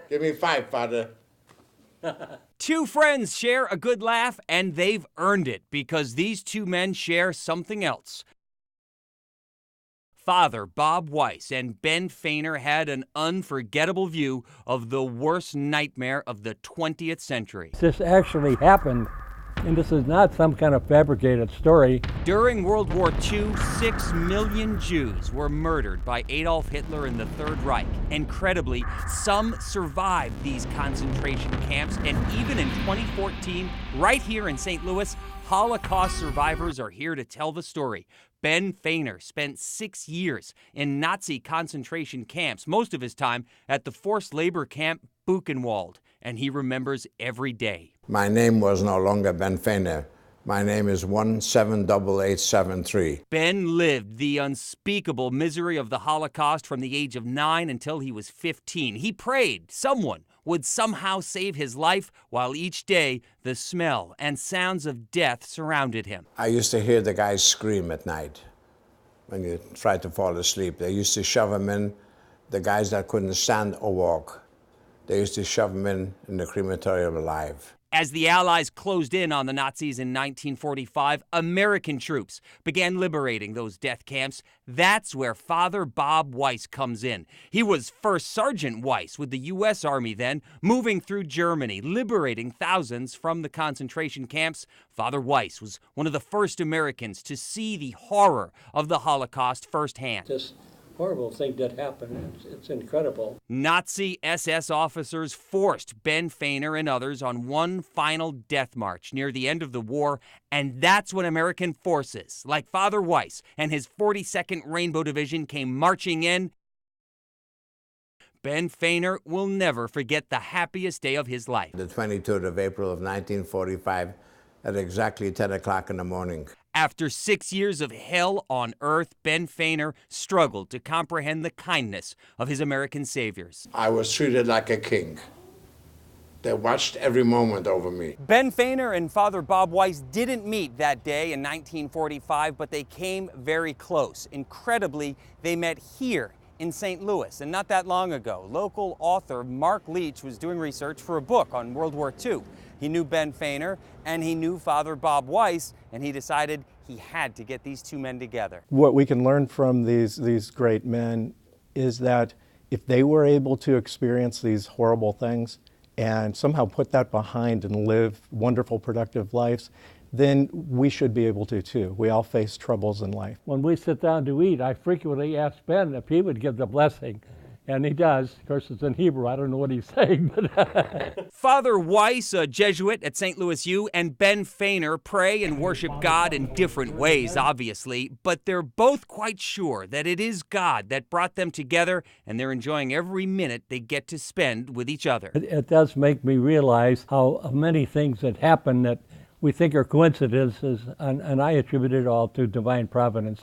Give me 5, Father. Two friends share a good laugh, and they've earned it because these two men share something else. Father Bob Weiss and Ben Fainer had an unforgettable view of the worst nightmare of the 20th century. This actually happened, and this is not some kind of fabricated story. During World War II, 6 million Jews were murdered by Adolf Hitler in the Third Reich. Incredibly, some survived these concentration camps, and even in 2014, right here in St. Louis, Holocaust survivors are here to tell the story. Ben Fainer spent 6 years in Nazi concentration camps, most of his time at the forced labor camp Buchenwald, and he remembers every day. My name was no longer Ben Fainer. My name is 178873. Ben lived the unspeakable misery of the Holocaust from the age of 9 until he was 15. He prayed someone would somehow save his life, while each day the smell and sounds of death surrounded him. I used to hear the guys scream at night when you tried to fall asleep. They used to shove them in, the guys that couldn't stand or walk. They used to shove them in the crematorium alive. As the Allies closed in on the Nazis in 1945, American troops began liberating those death camps. That's where Father Bob Weiss comes in. He was First Sergeant Weiss with the U.S. Army then, moving through Germany, liberating thousands from the concentration camps. Father Weiss was one of the first Americans to see the horror of the Holocaust firsthand. This horrible thing that happened, it's incredible. Nazi SS officers forced Ben Fainer and others on one final death march near the end of the war, and that's when American forces, like Father Weiss and his 42nd Rainbow Division, came marching in. Ben Fainer will never forget the happiest day of his life. The 23rd of April of 1945 at exactly 10 o'clock in the morning. After 6 years of hell on earth, Ben Fainer struggled to comprehend the kindness of his American saviors. I was treated like a king. They watched every moment over me. Ben Fainer and Father Bob Weiss didn't meet that day in 1945, but they came very close. Incredibly, they met here in St. Louis, and not that long ago. Local author Mark Leach was doing research for a book on World War II. He knew Ben Fainer, and he knew Father Bob Weiss, and he decided he had to get these two men together. What we can learn from these great men is that if they were able to experience these horrible things and somehow put that behind and live wonderful, productive lives, then we should be able to too. We all face troubles in life. When we sit down to eat, I frequently ask Ben if he would give the blessing. And he does. Of course, it's in Hebrew. I don't know what he's saying. But Father Weiss, a Jesuit at St. Louis U, and Ben Fainer pray and worship God in different ways, obviously, but they're both quite sure that it is God that brought them together, and they're enjoying every minute they get to spend with each other. it does make me realize how many things that happen that we think are coincidences, and I attribute it all to divine providence.